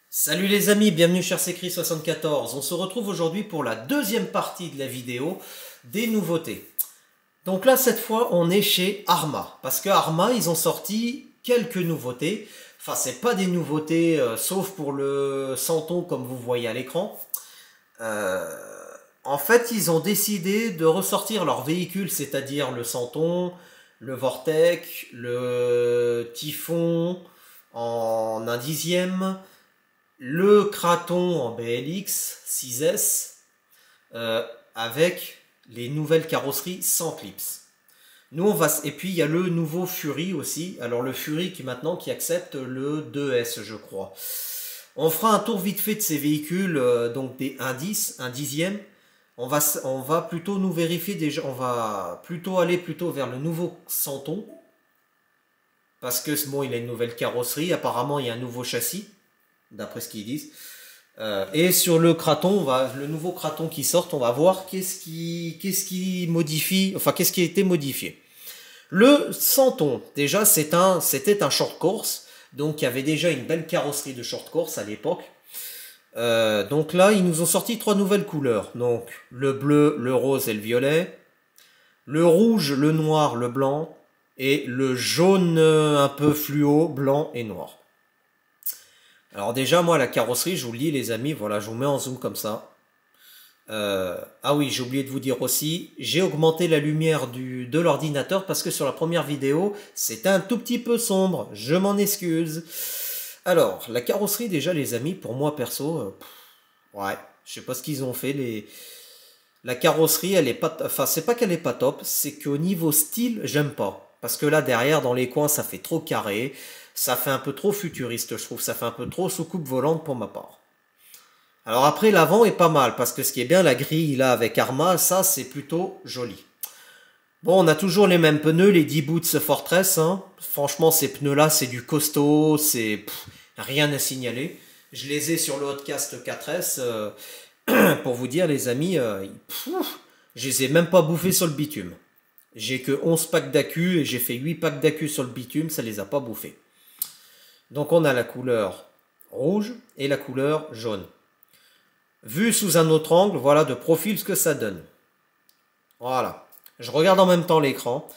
Salut les amis, bienvenue chez Secri74. On se retrouve aujourd'hui pour la deuxième partie de la vidéo des nouveautés. Donc là, cette fois, on est chez Arma. Parce que Arma, ils ont sorti quelques nouveautés. Enfin, c'est pas des nouveautés, sauf pour le Santon, comme vous voyez à l'écran. Euh, En fait, ils ont décidé de ressortir leurs véhicules, c'est-à-dire le Santon, le Vortec, le Typhon en un dixième, le Kraton en BLX 6S euh, avec les nouvelles carrosseries sans clips. Nous on va et puis il y a le nouveau Fury aussi. Alors le Fury qui accepte le 2S je crois. On fera un tour vite fait de ces véhicules donc des 1,10, un dixième. On va plutôt nous vérifier déjà, on va plutôt aller plutôt vers le nouveau Santon parce que bon il a une nouvelle carrosserie, apparemment il y a un nouveau châssis d'après ce qu'ils disent. Et sur le Kraton, le nouveau Kraton qui sort, on va voir qu'est-ce qui modifie, enfin qu'est-ce qui a été modifié. Le Santon, déjà c'était un short course, donc il y avait déjà une belle carrosserie de short course à l'époque. Donc là, ils nous ont sorti trois nouvelles couleurs. Donc le bleu, le rose et le violet, le rouge, le noir, le blanc et le jaune un peu fluo, blanc et noir. Alors déjà, moi, la carrosserie, je vous le dis, les amis, voilà, je vous mets en zoom comme ça. Ah oui, j'ai oublié de vous dire aussi, j'ai augmenté la lumière de l'ordinateur parce que sur la première vidéo, c'était un tout petit peu sombre. Je m'en excuse. Alors, la carrosserie, déjà, les amis, pour moi, perso, ouais, je sais pas ce qu'ils ont fait. La carrosserie, elle est pas... Enfin, c'est pas qu'elle est pas top, c'est qu'au niveau style, j'aime pas. Parce que là, derrière, dans les coins, ça fait trop carré. Ça fait un peu trop futuriste, je trouve. Ça fait un peu trop soucoupe volante pour ma part. Alors après, l'avant est pas mal. Parce que ce qui est bien, la grille, là, avec Arma, ça, c'est plutôt joli. Bon, on a toujours les mêmes pneus, les 10 Boots Fortress. Hein. Franchement, ces pneus-là, c'est du costaud. C'est rien à signaler. Je les ai sur le Hotcast 4S. Pour vous dire, les amis, je les ai même pas bouffés sur le bitume. J'ai que 11 packs d'accu et j'ai fait 8 packs d'accu sur le bitume, ça les a pas bouffés. Donc on a la couleur rouge et la couleur jaune. Vu sous un autre angle, voilà de profil ce que ça donne. Voilà. Je regarde en même temps l'écran.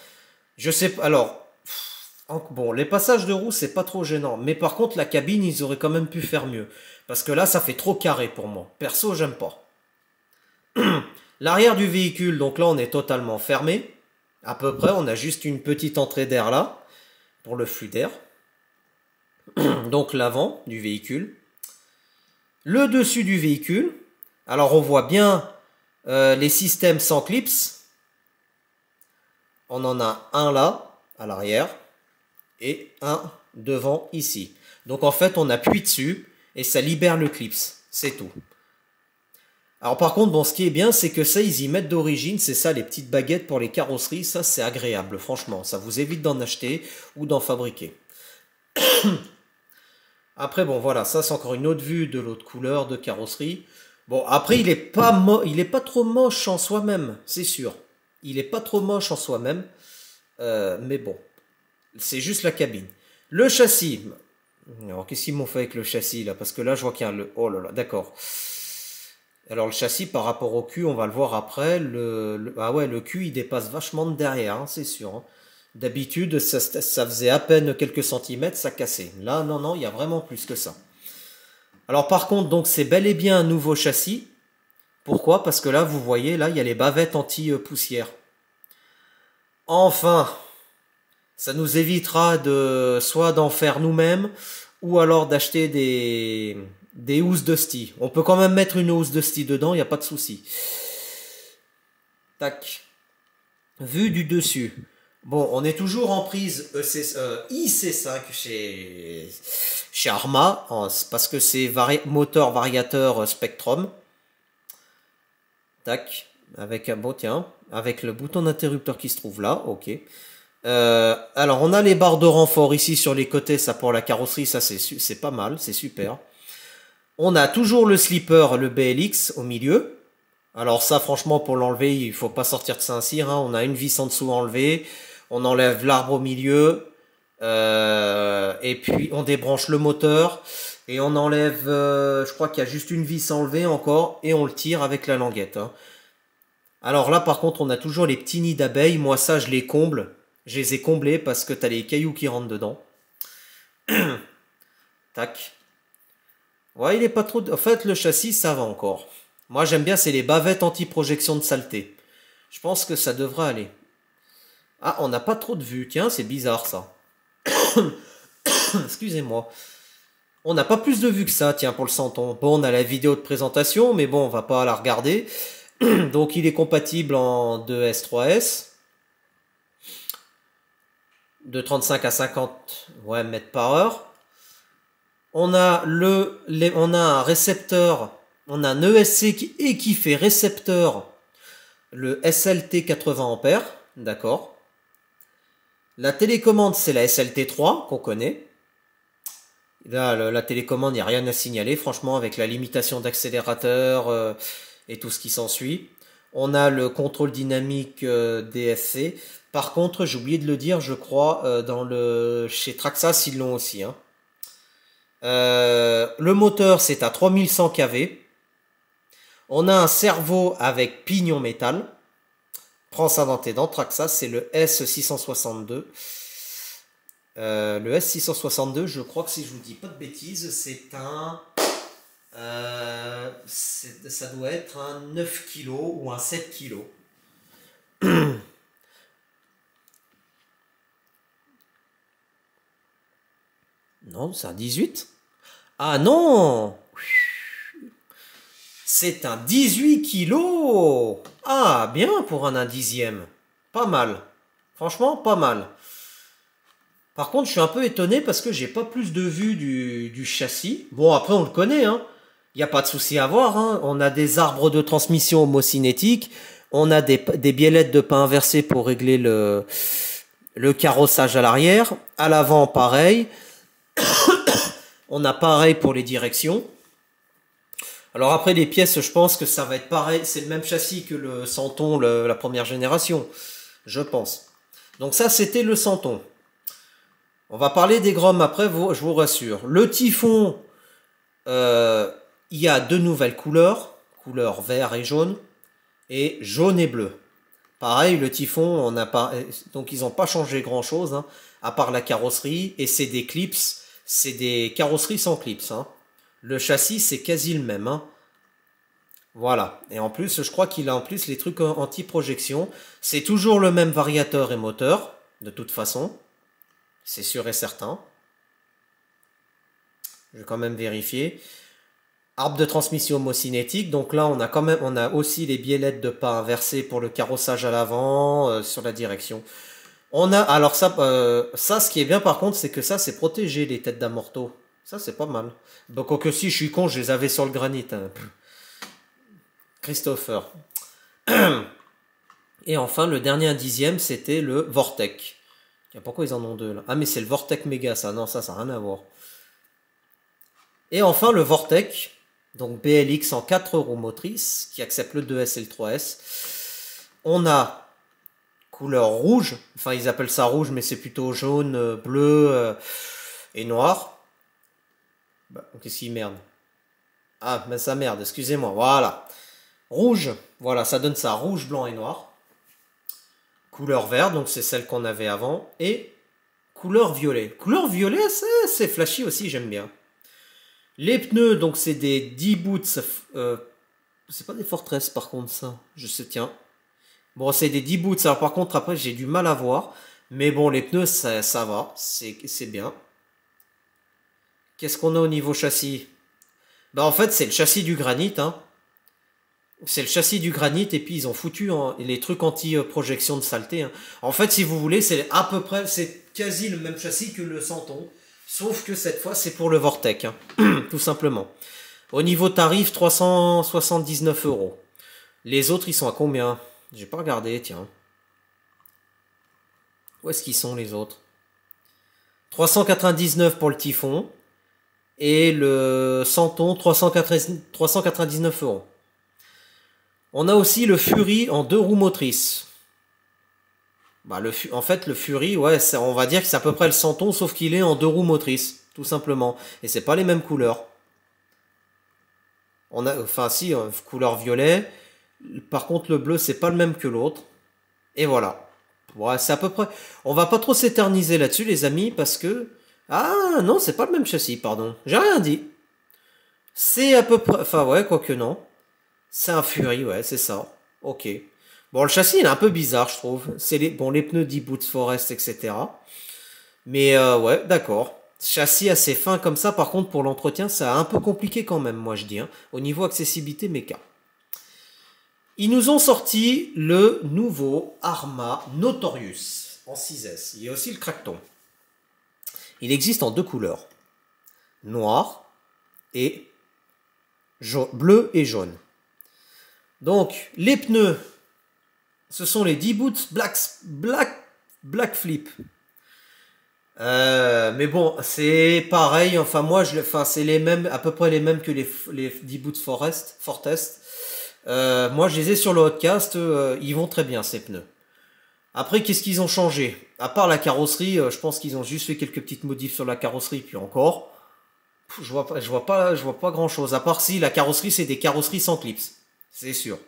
Je sais pas. Alors, bon, les passages de roue, c'est pas trop gênant. Mais par contre, la cabine, ils auraient quand même pu faire mieux. Parce que là, ça fait trop carré pour moi. Perso, j'aime pas. L'arrière du véhicule, donc là, on est totalement fermé. À peu près, on a juste une petite entrée d'air là. Pour le flux d'air. Donc l'avant du véhicule. Le dessus du véhicule. Alors on voit bien les systèmes sans clips. On en a un là, à l'arrière, et un devant ici. Donc en fait on appuie dessus et ça libère le clips. C'est tout. Alors par contre, bon, ce qui est bien, c'est que ça, ils y mettent d'origine, c'est ça, les petites baguettes pour les carrosseries, ça c'est agréable, franchement. Ça vous évite d'en acheter ou d'en fabriquer. Après, bon, voilà, ça c'est encore une autre vue de l'autre couleur de carrosserie. Bon, après, il est pas trop moche en soi-même, c'est sûr. Il est pas trop moche en soi-même, mais bon, c'est juste la cabine. Le châssis. Alors, qu'est-ce qu'ils m'ont fait avec le châssis là? Parce que là, je vois qu'il y a le. Oh là là, d'accord. Alors, le châssis par rapport au cul, on va le voir après. Ah ouais, le cul, il dépasse vachement de derrière, hein, c'est sûr. Hein. D'habitude, ça faisait à peine quelques centimètres, ça cassait. Là, non, non, il y a vraiment plus que ça. Alors par contre, donc c'est bel et bien un nouveau châssis. Pourquoi? Parce que là, vous voyez, là, il y a les bavettes anti-poussière. Enfin, ça nous évitera de soit d'en faire nous-mêmes, ou alors d'acheter des housses de sty. On peut quand même mettre une housse de sty dedans, il n'y a pas de souci. Tac. Vue du dessus. Bon, on est toujours en prise IC5 chez Arma, parce que c'est moteur variateur Spectrum. Tac, avec un bon tiens, avec le bouton d'interrupteur qui se trouve là, ok. Alors on a les barres de renfort ici sur les côtés, ça pour la carrosserie, ça c'est pas mal, c'est super. On a toujours le slipper, le BLX au milieu. Alors ça franchement pour l'enlever, il faut pas sortir de Saint-Cyr, hein. On a une vis en dessous enlevée, on enlève l'arbre au milieu, et puis on débranche le moteur. Et on enlève, je crois qu'il y a juste une vis enlevée encore, et on le tire avec la languette. Hein. Alors là, par contre, on a toujours les petits nids d'abeilles. Moi, ça, je les comble. Je les ai comblés parce que t'as les cailloux qui rentrent dedans. Tac. Ouais, il est pas trop... En fait, le châssis, ça va encore. Moi, j'aime bien, c'est les bavettes anti-projection de saleté. Je pense que ça devrait aller. Ah, on n'a pas trop de vue. Tiens, c'est bizarre, ça. Excusez-moi. On n'a pas plus de vues que ça, tiens, pour le Santon. Bon, on a la vidéo de présentation, mais bon, on va pas la regarder. Donc, il est compatible en 2S, 3S. De 35 à 50 ouais, mètres par heure. On a on a un récepteur, on a un ESC qui fait récepteur, le SLT 80 ampères, d'accord. La télécommande, c'est la SLT3 qu'on connaît. Là, la télécommande, il n'y a rien à signaler, franchement, avec la limitation d'accélérateur et tout ce qui s'ensuit. On a le contrôle dynamique DFC. Par contre, j'ai oublié de le dire, je crois, chez Traxxas, ils l'ont aussi. Hein. Le moteur, c'est à 3100 kV. On a un cerveau avec pignon métal. Prends ça dans tes dents, Traxxas, c'est le S662. Le S662, je crois que si je vous dis pas de bêtises, c'est un... ça doit être un 9 kg ou un 7 kg. Non, c'est un 18. Ah non! C'est un 18 kg. Ah, bien pour un dixième. Pas mal. Franchement, pas mal. Par contre, je suis un peu étonné parce que j'ai pas plus de vue du châssis. Bon, après, on le connaît, hein. Il n'y a pas de souci à voir, hein. On a des arbres de transmission homocinétiques. On a des biellettes de pas inversées pour régler le carrossage à l'arrière. À l'avant, pareil. On a pareil pour les directions. Alors après, les pièces, je pense que ça va être pareil. C'est le même châssis que le Santon, la première génération. Je pense. Donc ça, c'était le Santon. On va parler des Grom après, je vous rassure. Le Typhon, il y a deux nouvelles couleurs. Couleur vert et jaune. Et jaune et bleu. Pareil, le Typhon, on n'a pas, donc ils n'ont pas changé grand-chose, hein, à part la carrosserie. Et c'est des clips. C'est des carrosseries sans clips. Hein. Le châssis, c'est quasi le même. Hein. Voilà. Et en plus, je crois qu'il a en plus les trucs anti-projection. C'est toujours le même variateur et moteur, de toute façon. C'est sûr et certain. Je vais quand même vérifier. Arbre de transmission homocinétique. Donc là, on a aussi les biellettes de pas inversées pour le carrossage à l'avant, sur la direction. On a, alors ça, ce qui est bien par contre, c'est que ça, c'est protégé, les têtes d'amorto. Ça, c'est pas mal. Donc, que si je suis con, je les avais sur le granit. Hein. Christopher. Et enfin, le dernier dixième, c'était le Vortec. Pourquoi ils en ont deux là? Ah, mais c'est le Vortec Mega, ça. Non, ça n'a rien à voir. Et enfin, le Vortec. Donc, BLX en 4 roues motrices, qui accepte le 2S et le 3S. On a couleur rouge, enfin ils appellent ça rouge mais c'est plutôt jaune, bleu et noir. Bah, qu'est-ce qu'il merde? Ah mais ça merde, excusez-moi, voilà. Rouge, voilà, ça donne ça, rouge, blanc et noir. Couleur vert, donc c'est celle qu'on avait avant. Et couleur violet. Couleur violet, c'est flashy aussi, j'aime bien. Les pneus, donc c'est des 10 boots. C'est pas des Fortress par contre ça, je sais, tiens. Bon, c'est des 10 boots, alors par contre, après, j'ai du mal à voir. Mais bon, les pneus, ça va, c'est bien. Qu'est-ce qu'on a au niveau châssis? Bah, en fait, c'est le châssis du granit, hein. C'est le châssis du granit, et puis ils ont foutu les trucs anti-projection de saleté. Hein. En fait, si vous voulez, c'est à peu près, c'est quasi le même châssis que le Santon. Sauf que cette fois, c'est pour le Vortec, hein. Tout simplement. Au niveau tarif, 379 €. Les autres, ils sont à combien? J'ai pas regardé, tiens. Où est-ce qu'ils sont les autres? 399 pour le Typhon. Et le Santon, 399 €. On a aussi le Fury en 2 roues motrices. Bah, en fait, le Fury, ouais, on va dire que c'est à peu près le Santon, sauf qu'il est en 2 roues motrices. tout simplement. Et c'est pas les mêmes couleurs. On a, enfin si, couleur violet. Par contre, le bleu, c'est pas le même que l'autre. Et voilà. Ouais, c'est à peu près. On va pas trop s'éterniser là-dessus, les amis, parce que. Ah non, c'est pas le même châssis, pardon. J'ai rien dit. C'est à peu près. Enfin, ouais, quoique non. C'est un Fury, ouais, c'est ça. Ok. Bon, le châssis, il est un peu bizarre, je trouve. C'est les, bon, les pneus d'e-Boots Forest, etc. Mais ouais, d'accord. Châssis assez fin comme ça, par contre, pour l'entretien, c'est un peu compliqué quand même, moi je dis. Hein, au niveau accessibilité méca. Ils nous ont sorti le nouveau Arma Notorious en 6S. Il y a aussi le Cracton. Il existe en deux couleurs. Noir et bleu et jaune. Donc, les pneus, ce sont les D-Boots Black Flip. Mais bon, c'est pareil. Enfin, moi, c'est les mêmes, à peu près les mêmes que les D-Boots Fortest. Moi, je les ai sur le Hotcast. Ils vont très bien, ces pneus. Après, qu'est-ce qu'ils ont changé? À part la carrosserie, je pense qu'ils ont juste fait quelques petites modifs sur la carrosserie, puis encore. Je vois pas grand chose. À part si la carrosserie, c'est des carrosseries sans clips. C'est sûr.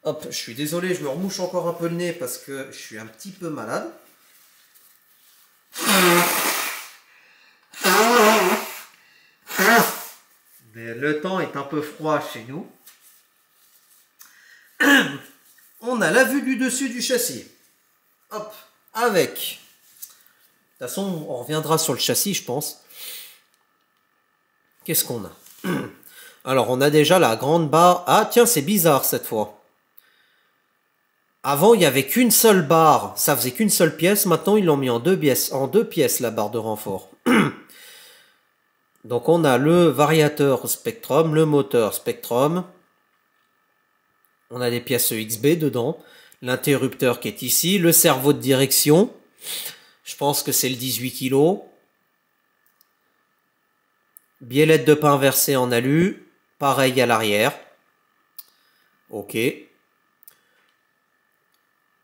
Hop, je suis désolé, je me remouche encore un peu le nez parce que je suis un petit peu malade. Mais le temps est un peu froid chez nous. On a la vue du dessus du châssis. Hop, avec. De toute façon, on reviendra sur le châssis, je pense. Qu'est-ce qu'on a? Alors, on a déjà la grande barre. Ah, tiens, c'est bizarre cette fois. Avant, il n'y avait qu'une seule barre. Ça faisait qu'une seule pièce. Maintenant, ils l'ont mis en deux pièces, la barre de renfort. Donc, on a le variateur Spectrum, le moteur Spectrum. On a des pièces XB dedans. L'interrupteur qui est ici. Le cerveau de direction. Je pense que c'est le 18 kg. Biellette de pain versée en alu. Pareil à l'arrière. Ok.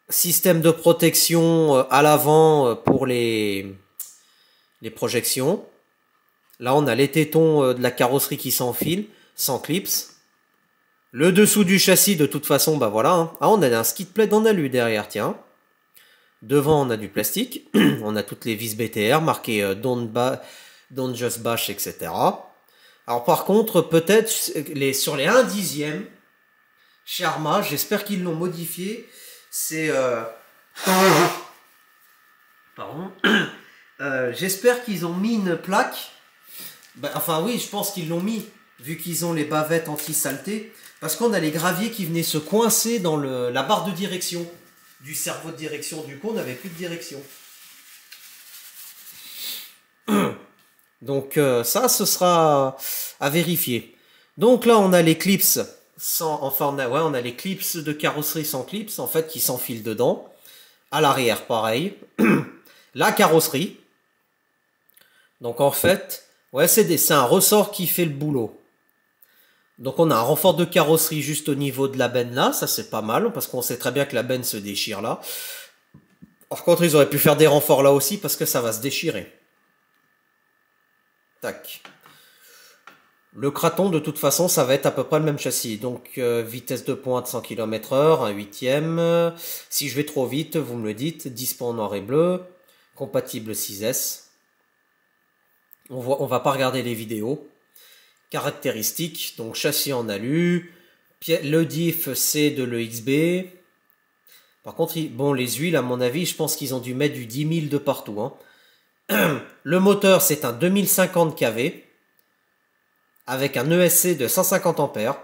Système de protection à l'avant pour les projections. Là, on a les tétons de la carrosserie qui s'enfilent, sans clips. Le dessous du châssis, de toute façon, bah voilà. Hein. Ah, on a un skid plate en alu derrière, tiens. Devant, on a du plastique. On a toutes les vis BTR marquées Don't Just Bash, etc. Alors par contre, peut-être sur les 1 dixième, chez Arma, j'espère qu'ils l'ont modifié. C'est... Pardon. J'espère qu'ils ont mis une plaque. Bah, enfin oui, je pense qu'ils l'ont mis, vu qu'ils ont les bavettes anti-saleté. Parce qu'on a les graviers qui venaient se coincer dans la barre de direction. Du cerveau de direction. Du coup, on n'avait plus de direction. Donc ça, ce sera à vérifier. Donc là, on a les clips on a les clips de carrosserie sans clips, en fait, qui s'enfilent dedans. À l'arrière, pareil. La carrosserie. Donc en fait, ouais, c'est un ressort qui fait le boulot. Donc on a un renfort de carrosserie juste au niveau de la benne là, ça c'est pas mal, parce qu'on sait très bien que la benne se déchire là. Par contre, ils auraient pu faire des renforts là aussi, parce que ça va se déchirer. Tac. Le Kraton, de toute façon, ça va être à peu près le même châssis. Donc, vitesse de pointe 100 km/h, un huitième. Si je vais trop vite, vous me le dites. Dispo en noir et bleu. Compatible 6S. On va pas regarder les vidéos. Caractéristiques. Donc, châssis en alu. Le diff, c'est de l'EXB. Par contre, bon, les huiles, à mon avis, je pense qu'ils ont dû mettre du 10 000 de partout. Hein. Le moteur, c'est un 2050 kV. Avec un ESC de 150 ampères.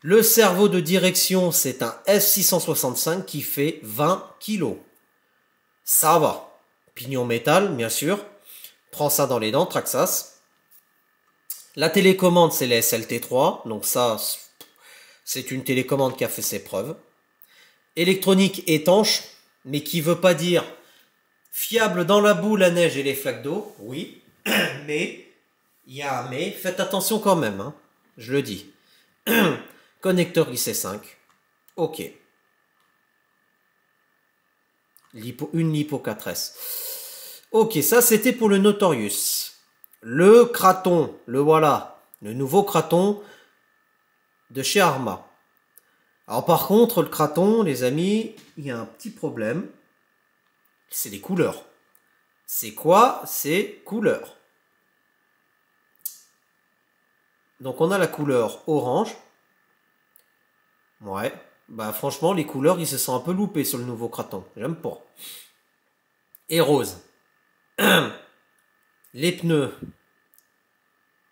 Le cerveau de direction, c'est un S665 qui fait 20 kg. Ça va. Pignon métal, bien sûr. Prends ça dans les dents, Traxxas. La télécommande, c'est la SLT3. Donc ça, c'est une télécommande qui a fait ses preuves. Électronique étanche, mais qui veut pas dire fiable dans la boue, la neige et les flaques d'eau. Oui, mais... Il y a un mais, faites attention quand même, hein, je le dis. Connecteur IC5, ok. Une lipo 4S. Ok, ça c'était pour le Notorious. le Kraton, le voilà, le nouveau Kraton de chez Arma. Alors par contre, le Kraton, les amis, il y a un petit problème, c'est les couleurs. C'est quoi ces couleurs? Donc on a la couleur orange. Ouais, bah franchement les couleurs ils se sont un peu loupés sur le nouveau Kraton, j'aime pas. Et rose. Les pneus.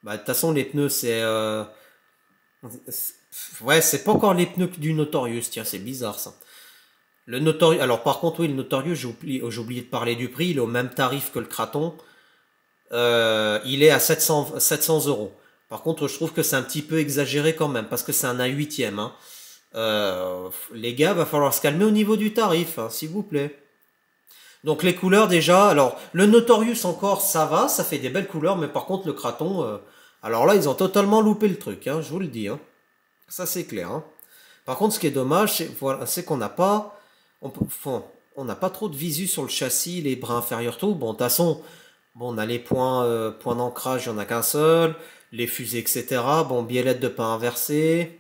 Bah de toute façon les pneus c'est... Ouais, c'est pas encore les pneus du Notorious, tiens c'est bizarre ça. Le Notorious, alors par contre oui le Notorious j'ai oublié de parler du prix, il est au même tarif que le Kraton. Il est à 700 euros. Par contre je trouve que c'est un petit peu exagéré quand même, parce que c'est un A8ème. Hein. Les gars, va falloir se calmer au niveau du tarif, hein, s'il vous plaît. Donc les couleurs déjà, alors le Notorious encore ça va, ça fait des belles couleurs, mais par contre le Kraton, alors là ils ont totalement loupé le truc, hein, je vous le dis. Hein. Ça c'est clair. Hein. Par contre ce qui est dommage, c'est voilà, qu'on n'a pas, on n'a pas trop de visu sur le châssis, les bras inférieurs, tout. Bon de toute façon, bon on a les points d'ancrage, il n'y en a qu'un seul, les fusées etc. Bon biellette de pas inversée.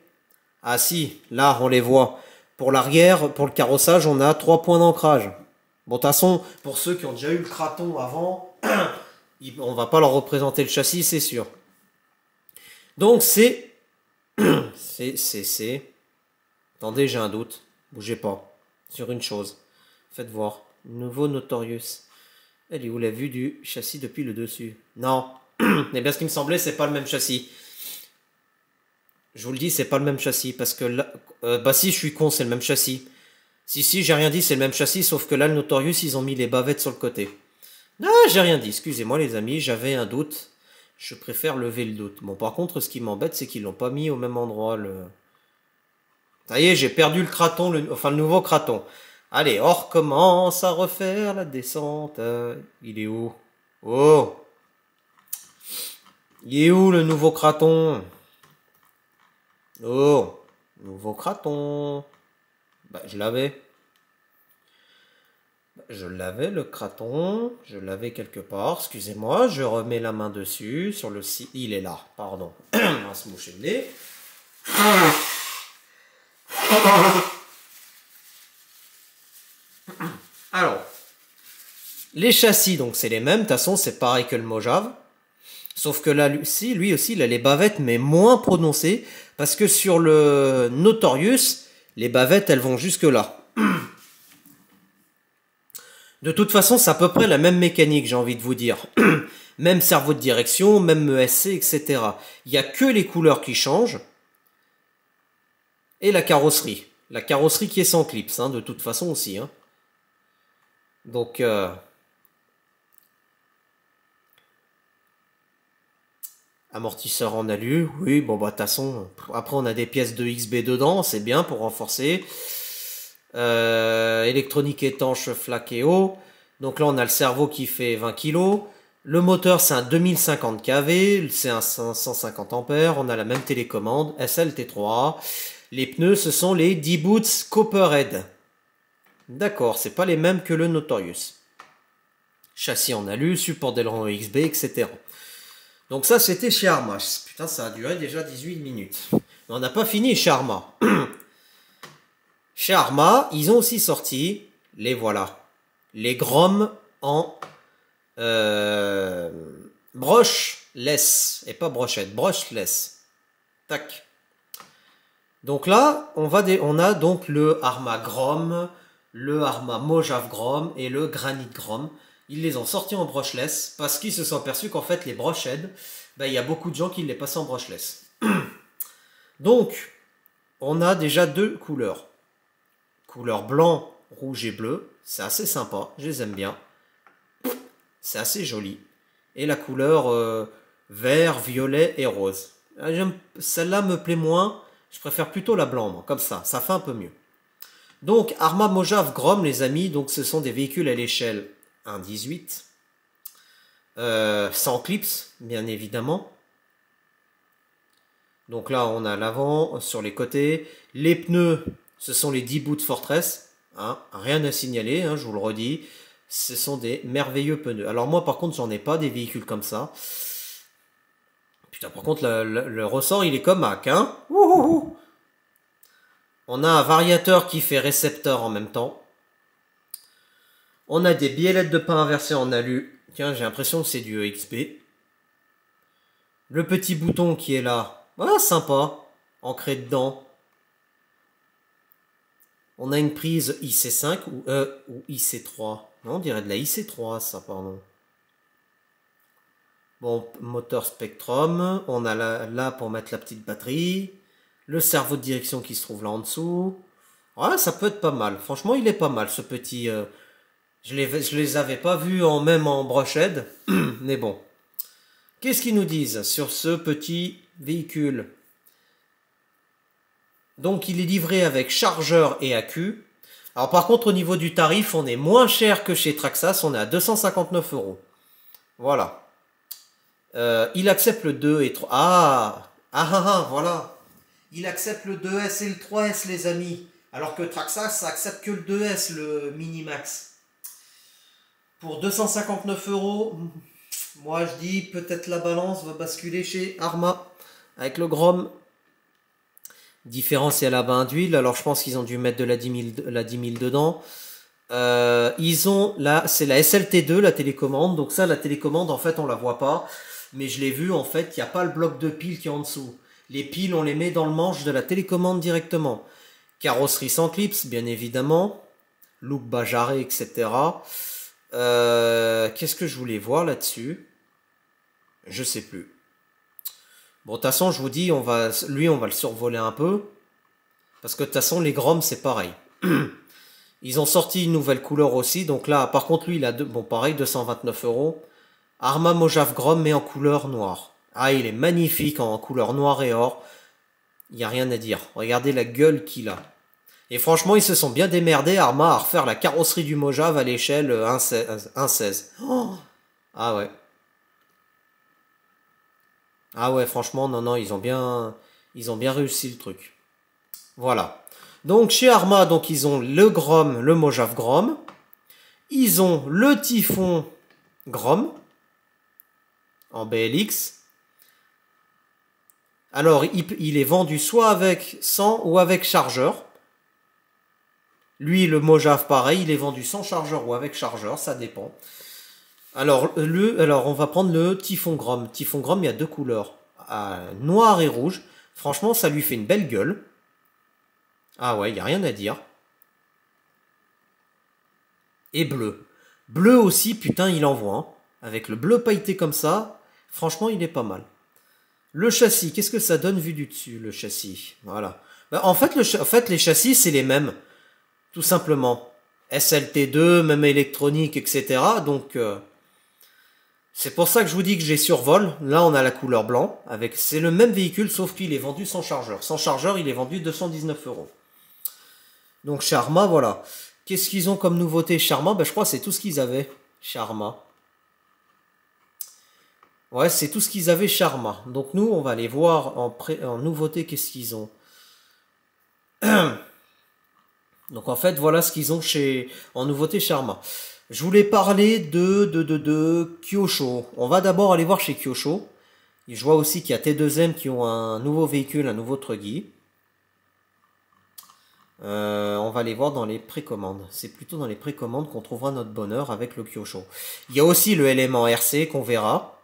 Ah si, là on les voit. Pour l'arrière, pour le carrossage, on a 3 points d'ancrage. Bon, de toute façon, pour ceux qui ont déjà eu le Kraton avant, on va pas leur représenter le châssis, c'est sûr. Donc c'est... Attendez, j'ai un doute. Bougez pas. Sur une chose. Faites voir. Nouveau Notorious. Elle est où la vue du châssis depuis le dessus? Non. Eh bien, ce qui me semblait, c'est pas le même châssis. Je vous le dis, c'est pas le même châssis. Parce que là... bah si, je suis con, c'est le même châssis. Si, j'ai rien dit, c'est le même châssis, sauf que là, le Notorious, ils ont mis les bavettes sur le côté. Ah, j'ai rien dit, excusez-moi les amis, j'avais un doute. Je préfère lever le doute. Bon, par contre, ce qui m'embête, c'est qu'ils l'ont pas mis au même endroit, le... Ça y est, j'ai perdu le Kraton, enfin le nouveau Kraton. Allez, on recommence à refaire la descente. Il est où? Oh! Il est où le nouveau Kraton? Oh! Nouveau Kraton. Bah, je l'avais. Je l'avais le Kraton, je l'avais quelque part, excusez-moi, je remets la main dessus, sur le site, il est là, pardon, on va se moucher le nez. Alors, les châssis, donc c'est les mêmes, de toute façon c'est pareil que le Mojave, sauf que là, lui aussi, il a les bavettes, mais moins prononcées, parce que sur le Notorious, les bavettes, elles vont jusque là. De toute façon, c'est à peu près la même mécanique, j'ai envie de vous dire. Même cerveau de direction, même ESC, etc. Il n'y a que les couleurs qui changent. Et la carrosserie. La carrosserie qui est sans clips, hein, de toute façon aussi. Hein. Donc... amortisseur en alu, oui, bon bah de toute façon, après on a des pièces de XB dedans, c'est bien pour renforcer. Électronique étanche flaquéo. Donc là on a le cerveau qui fait 20 kg. Le moteur c'est un 2050 kV, c'est un 550 ampères. On a la même télécommande SLT3. Les pneus ce sont les D-Boots Copperhead. D'accord, c'est pas les mêmes que le Notorious. Châssis en alu, support d'aileron XB, etc. Donc ça c'était chez Arma. Putain ça a duré déjà 18 minutes. Mais on n'a pas fini chez Arma. Chez Arma, ils ont aussi sorti, les voilà, les Grom en brushless, et pas brochette, brushless. Tac. Donc là, on a donc le Arma Grom, le Arma Mojave Grom et le Granite Grom. Ils les ont sortis en brushless parce qu'ils se sont aperçus qu'en fait les brushed, ben, il y a beaucoup de gens qui les passent en brushless. Donc, on a déjà deux couleurs. Couleur blanc, rouge et bleu. C'est assez sympa, je les aime bien. C'est assez joli. Et la couleur vert, violet et rose. Celle-là me plaît moins. Je préfère plutôt la blanc, moi, comme ça fait un peu mieux. Donc, Arma Mojave Grom, les amis, donc ce sont des véhicules à l'échelle 1,18. Sans clips, bien évidemment. Donc là, on a l'avant, sur les côtés. Les pneus, ce sont les D-Boots Fortress. Hein, rien à signaler, hein, je vous le redis. Ce sont des merveilleux pneus. Alors moi, par contre, j'en ai pas des véhicules comme ça. Putain, par contre, le ressort, il est comme Mac, hein. Ouhouhou. On a un variateur qui fait récepteur en même temps. On a des biellettes de pain inversées en alu. Tiens, j'ai l'impression que c'est du EXP. Le petit bouton qui est là. Ah, sympa. Ancré dedans. On a une prise IC5 ou IC3. Non, on dirait de la IC3, ça, pardon. Bon, moteur Spectrum. On a là pour mettre la petite batterie. Le cerveau de direction qui se trouve là en dessous. Ouais, ça peut être pas mal. Franchement, il est pas mal, ce petit... Je les avais pas vus même en brochette. Mais bon. Qu'est-ce qu'ils nous disent sur ce petit véhicule? Donc, il est livré avec chargeur et accu. Alors, par contre, au niveau du tarif, on est moins cher que chez Traxas. On est à 259 €. Voilà. Il accepte le 2 et 3. Voilà. Il accepte le 2S et le 3S, les amis. Alors que Traxas, ça accepte que le 2S, le Minimax. Pour 259 €, moi je dis peut-être la balance va basculer chez Arma. Avec le Grom. Différentiel à bain d'huile. Alors je pense qu'ils ont dû mettre de la 10 000 dedans. Ils ont là, c'est la SLT2, la télécommande. Donc ça, la télécommande, en fait, on la voit pas. Mais je l'ai vu, en fait, il n'y a pas le bloc de piles qui est en dessous. Les piles, on les met dans le manche de la télécommande directement. Carrosserie sans clips, bien évidemment. Look Bajaré, etc. Qu'est-ce que je voulais voir là-dessus? Je sais plus. Bon, de toute façon, je vous dis, on va le survoler un peu. Parce que de toute façon, les Grom, c'est pareil. Ils ont sorti une nouvelle couleur aussi. Donc là, par contre, lui, il a bon, pareil, 229 €. Arma Mojave Grom, mais en couleur noire. Ah, il est magnifique en couleur noire et or. Il n'y a rien à dire. Regardez la gueule qu'il a. Et franchement, ils se sont bien démerdés, Arma, à refaire la carrosserie du Mojave à l'échelle 1.16. Oh, ah ouais. Ah ouais, franchement, non, ils ont bien réussi le truc. Voilà. Donc, chez Arma, donc, ils ont le Grom, le Mojave Grom. Ils ont le Typhon Grom. En BLX. Alors, il est vendu soit avec 100 ou avec chargeur. Lui, le Mojave, pareil, il est vendu sans chargeur ou avec chargeur, ça dépend. Alors, on va prendre le Typhon Grom. Typhon Grom, il y a deux couleurs, noir et rouge. Franchement, ça lui fait une belle gueule. Ah ouais, il n'y a rien à dire. Et bleu. Bleu aussi, putain, il envoie. Hein. Avec le bleu pailleté comme ça, franchement, il est pas mal. Le châssis, qu'est-ce que ça donne vu du dessus, le châssis? Voilà. Bah, en fait, les châssis, c'est les mêmes. Tout simplement. SLT2, même électronique, etc. Donc, c'est pour ça que je vous dis que j'ai survol. Là, on a la couleur blanc. C'est le même véhicule, sauf qu'il est vendu sans chargeur. Sans chargeur, il est vendu 219 €. Donc, chez Arma, voilà. Qu'est-ce qu'ils ont comme nouveauté chez Arma? Ben, je crois que c'est tout ce qu'ils avaient chez Arma. Ouais, c'est tout ce qu'ils avaient chez Arma. Donc, nous, on va aller voir en nouveauté qu'est-ce qu'ils ont. Donc, en fait, voilà ce qu'ils ont en nouveauté chez Arma. Je voulais parler de Kyosho. On va d'abord aller voir chez Kyosho. Et je vois aussi qu'il y a T2M qui ont un nouveau véhicule, un nouveau Truggy. On va les voir dans les précommandes. C'est plutôt dans les précommandes qu'on trouvera notre bonheur avec le Kyosho. Il y a aussi le élément RC qu'on verra.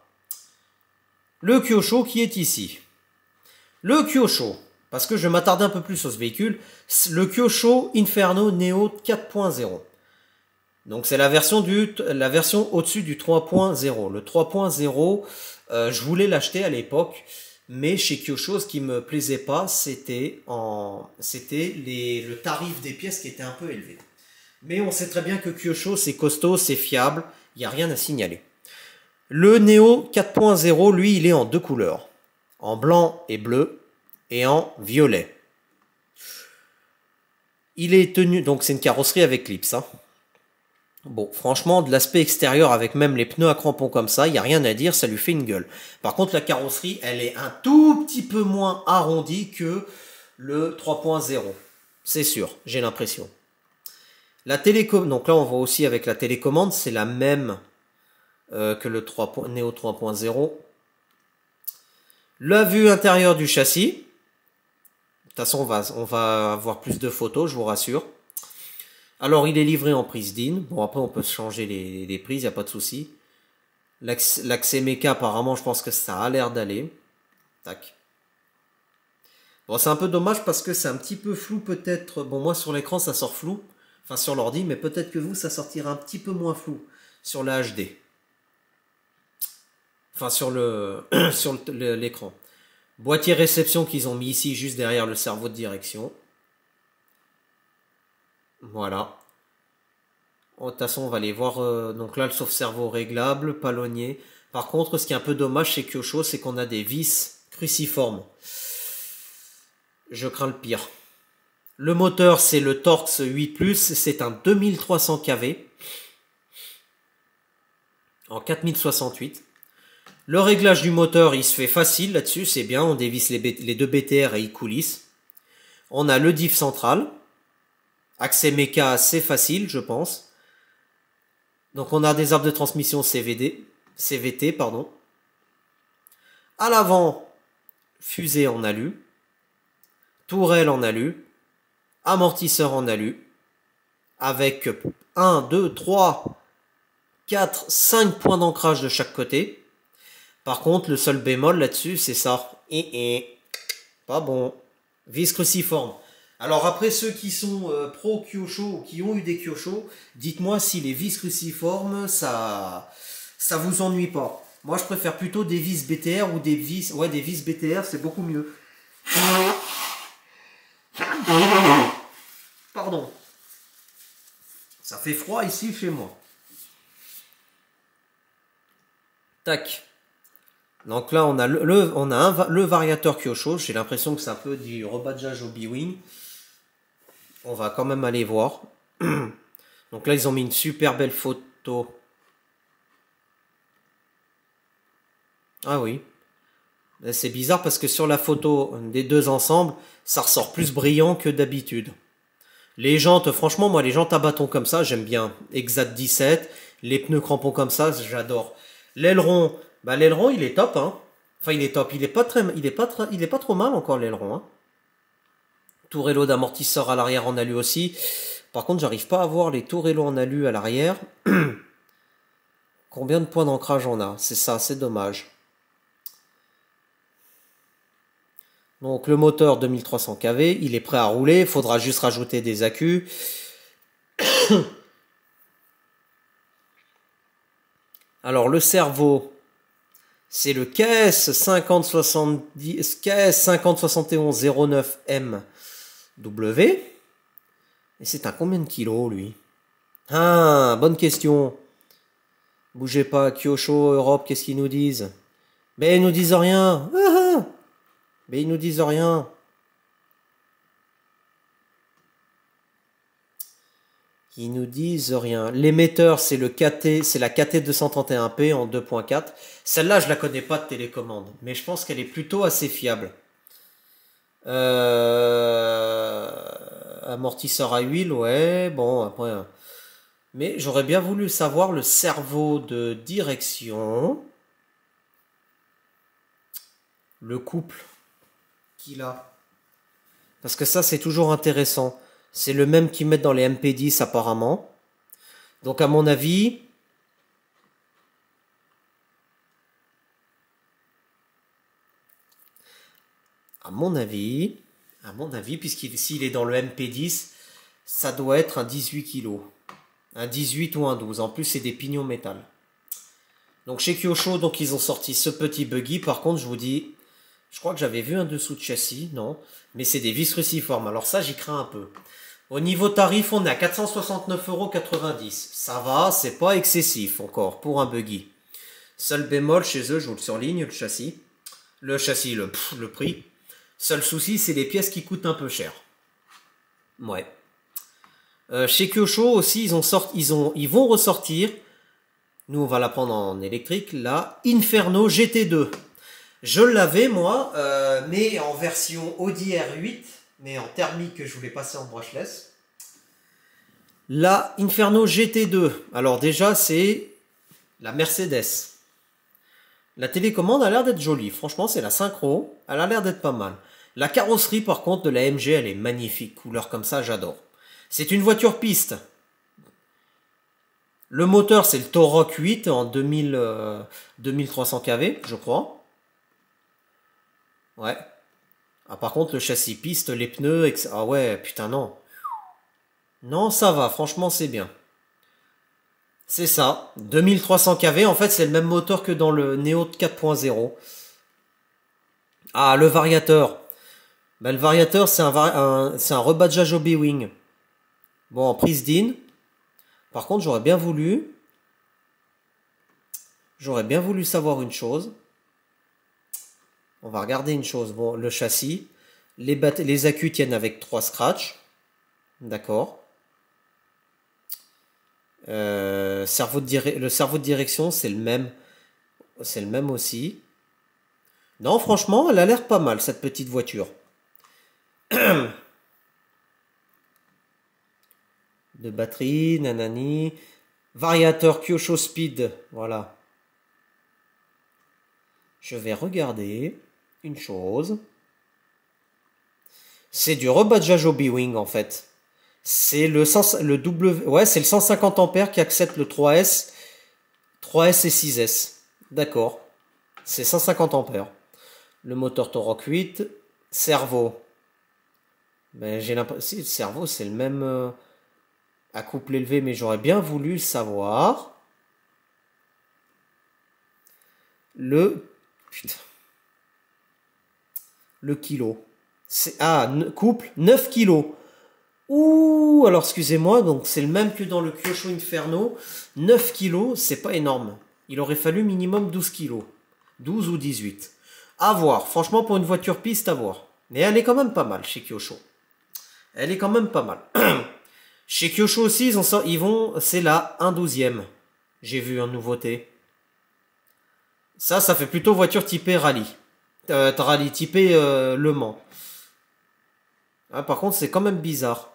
Le Kyosho qui est ici. Le Kyosho, parce que je m'attarde un peu plus sur ce véhicule, le Kyosho Inferno Neo 4.0. Donc c'est la version au-dessus du 3.0. Le 3.0, je voulais l'acheter à l'époque, mais chez Kyosho, ce qui me plaisait pas, c'était le tarif des pièces qui était un peu élevé. Mais on sait très bien que Kyosho, c'est costaud, c'est fiable, il n'y a rien à signaler. Le Neo 4.0, lui, il est en deux couleurs. En blanc et bleu, et en violet. Il est tenu, donc c'est une carrosserie avec clips. Hein. Bon, franchement, de l'aspect extérieur, avec même les pneus à crampons comme ça, il n'y a rien à dire, ça lui fait une gueule. Par contre, la carrosserie, elle est un tout petit peu moins arrondie que le 3.0. C'est sûr, j'ai l'impression. La télécommande, donc là, on voit aussi avec la télécommande, c'est la même que le Neo 3.0. La vue intérieure du châssis. De toute façon, on va avoir plus de photos, je vous rassure. Alors, il est livré en prise DIN. Bon, après, on peut changer les prises, il n'y a pas de souci. L'accès méca, apparemment, je pense que ça a l'air d'aller. Tac. Bon, c'est un peu dommage parce que c'est un petit peu flou peut-être. Bon, moi, sur l'écran, ça sort flou. Enfin, sur l'ordi, mais peut-être que vous, ça sortira un petit peu moins flou sur la HD. Enfin, sur l'écran. Boîtier réception qu'ils ont mis ici, juste derrière le cerveau de direction. Voilà. De toute façon, on va aller voir. Donc là, le sauve-cerveau réglable, palonnier. Par contre, ce qui est un peu dommage chez Kyosho, c'est qu'on a des vis cruciformes. Je crains le pire. Le moteur, c'est le Torx 8+, c'est un 2300 kV en 4068. Le réglage du moteur, il se fait facile là-dessus, c'est bien, on dévisse les deux BTR et ils coulissent. On a le diff central. Accès méca, c'est facile, je pense. Donc on a des arbres de transmission CVT, pardon. À l'avant, fusée en alu. Tourelle en alu. Amortisseur en alu. Avec 1, 2, 3, 4, 5 points d'ancrage de chaque côté. Par contre, le seul bémol là-dessus, c'est ça. Pas bon. Vis cruciforme. Alors après, ceux qui sont pro Kyosho ou qui ont eu des Kyosho, dites-moi si les vis cruciformes, ça vous ennuie pas. Moi, je préfère plutôt des vis BTR ou des vis... Ouais, des vis BTR, c'est beaucoup mieux. Pardon. Ça fait froid ici chez moi. Tac. Donc là, on a le variateur Kyosho. J'ai l'impression que c'est un peu du rebadgeage au B-Wing. On va quand même aller voir. Donc là, ils ont mis une super belle photo. Ah oui. C'est bizarre parce que sur la photo des deux ensemble, ça ressort plus brillant que d'habitude. Les jantes, franchement, moi, les jantes à bâton comme ça, j'aime bien. Exact 17. Les pneus crampons comme ça, j'adore. L'aileron, bah l'aileron, il est top, hein. Enfin, il est top. Il est pas trop mal encore l'aileron, hein. Tourello d'amortisseur à l'arrière en alu aussi. Par contre, j'arrive pas à voir les tourellos en alu à l'arrière. Combien de points d'ancrage on a? C'est ça, c'est dommage. Donc le moteur 2300 kV, il est prêt à rouler. Il faudra juste rajouter des accus. Alors le cerveau, c'est le KS 507109MW. Et c'est un combien de kilos lui? Ah, bonne question. Bougez pas, Kyosho, Europe, qu'est-ce qu'ils nous disent? Mais ils nous disent rien. Mais ils nous disent rien. Ils nous disent rien. L'émetteur, c'est le KT, c'est la KT231P en 2.4. Celle-là, je la connais pas de télécommande, mais je pense qu'elle est plutôt assez fiable. Amortisseur à huile, ouais, bon, après... Mais j'aurais bien voulu savoir le cerveau de direction. Le couple qu'il a. Parce que ça, c'est toujours intéressant. C'est le même qu'ils mettent dans les MP10 apparemment. Donc à mon avis... À mon avis, s'il est dans le MP10, ça doit être un 18 kg. Un 18 ou un 12. En plus, c'est des pignons métal. Donc chez Kyosho, donc ils ont sorti ce petit buggy. Par contre, je vous dis, je crois que j'avais vu un dessous de châssis, non? Mais c'est des vis cruciformes. Alors ça, j'y crains un peu. Au niveau tarif, on est à 469,90 €. Ça va, c'est pas excessif encore pour un buggy. Seul bémol chez eux, je vous le surligne, le châssis. Le prix. Seul souci, c'est les pièces qui coûtent un peu cher. Ouais. Chez Kyosho aussi, ils vont ressortir. Nous, on va la prendre en électrique. La Inferno GT2. Je l'avais moi, mais en version Audi R8, mais en thermique, je voulais passer en brushless. La Inferno GT2. Alors déjà, c'est la Mercedes. La télécommande a l'air d'être jolie. Franchement, c'est la synchro. Elle a l'air d'être pas mal. La carrosserie, par contre, de la MG, elle est magnifique. Couleur comme ça, j'adore. C'est une voiture piste. Le moteur, c'est le Torok 8 en 2300 kV, je crois. Ouais. Ah, par contre, le châssis piste, les pneus, etc. Ah ouais, putain, non. Non, ça va, franchement, c'est bien. C'est ça. 2300 kV, en fait, c'est le même moteur que dans le Neo 4.0. Ah, le variateur. Ben, le variateur, c'est un rebadgeage au B-Wing. Bon, en prise d'in. Par contre, j'aurais bien voulu savoir une chose. On va regarder une chose. Bon, le châssis. Les accus tiennent avec 3 scratchs. D'accord. Le cerveau de direction, c'est le même. C'est le même aussi. Non, franchement, elle a l'air pas mal, cette petite voiture. De batterie, nanani. Variateur Kyosho Speed. Voilà. Je vais regarder une chose. C'est du rebadgeage au B-Wing en fait. C'est le 150 ampères qui accepte le 3S et 6S. D'accord. C'est 150 ampères. Le moteur Torok 8. Servo. Ben, j'ai l'impression. Si, le servo, c'est le même à couple élevé, mais j'aurais bien voulu le savoir. Putain. Le kilo. Couple 9 kilos. Ouh, alors excusez-moi, donc c'est le même que dans le Kyosho Inferno. 9 kilos, c'est pas énorme. Il aurait fallu minimum 12 kilos. 12 ou 18. À voir, franchement pour une voiture piste, à voir. Mais elle est quand même pas mal chez Kyosho. Elle est quand même pas mal. Chez Kyosho aussi, c'est la 1/12e. J'ai vu en nouveauté. Ça fait plutôt voiture typée rallye. Rallye typée Le Mans. Ah, par contre, c'est quand même bizarre.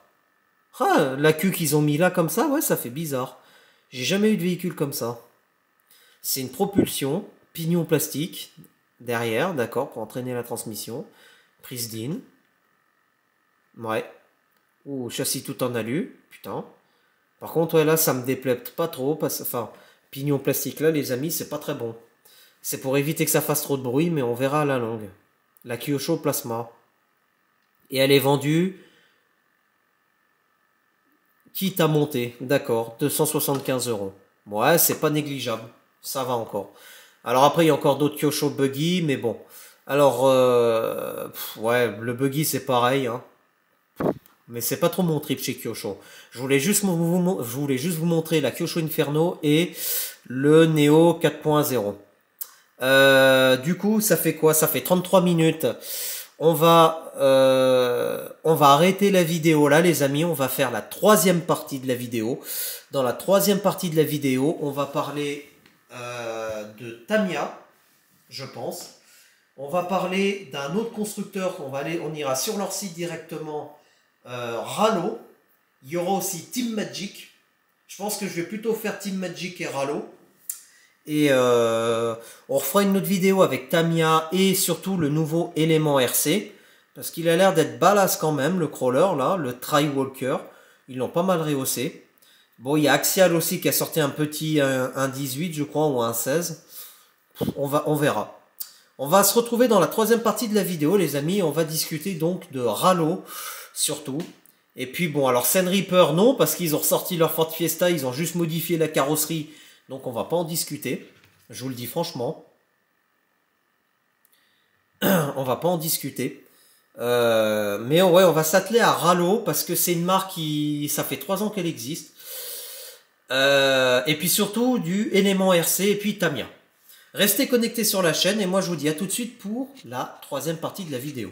Ah, la queue qu'ils ont mis là comme ça, ouais, ça fait bizarre. J'ai jamais eu de véhicule comme ça. C'est une propulsion, pignon plastique, derrière, d'accord, pour entraîner la transmission. Prise d'in. Ouais. Ouh, châssis tout en alu, putain. Par contre, ouais, là, ça me déplaît pas trop, enfin, pignon plastique là, les amis, c'est pas très bon. C'est pour éviter que ça fasse trop de bruit, mais on verra à la longue. La Kyosho Plasma. Et elle est vendue, quitte à monter, d'accord, 275 €. Ouais, c'est pas négligeable, ça va encore. Alors après, il y a encore d'autres Kyosho Buggy, mais bon. Alors, ouais, le Buggy c'est pareil, hein. Mais c'est pas trop mon trip chez Kyosho. Je voulais juste vous montrer la Kyosho Inferno et le Neo 4.0. Du coup, ça fait quoi? Ça fait 33 minutes. On va arrêter la vidéo là, les amis. On va faire la 3e partie de la vidéo. Dans la 3e partie de la vidéo, on va parler de Tamiya, je pense. On va parler d'un autre constructeur. On ira sur leur site directement. Rallo. Il y aura aussi Team Magic. Je pense que je vais plutôt faire Team Magic et Rallo. Et on refera une autre vidéo avec Tamiya et surtout le nouveau élément RC. Parce qu'il a l'air d'être badass quand même, le crawler là, le Tri-Walker. Ils l'ont pas mal rehaussé. Bon, il y a Axial aussi qui a sorti un petit 1.18 je crois, ou un 16. On verra. On va se retrouver dans la 3e partie de la vidéo, les amis. On va discuter donc de Rallo, surtout. Et puis bon, alors Sen Reaper, non, parce qu'ils ont ressorti leur Ford Fiesta, ils ont juste modifié la carrosserie. Donc on va pas en discuter. Je vous le dis franchement. On va pas en discuter. Mais ouais, on va s'atteler à Rallo, parce que c'est une marque ça fait 3 ans qu'elle existe. Et puis surtout du élément RC et puis Tamiya. Restez connectés sur la chaîne et moi je vous dis à tout de suite pour la 3e partie de la vidéo.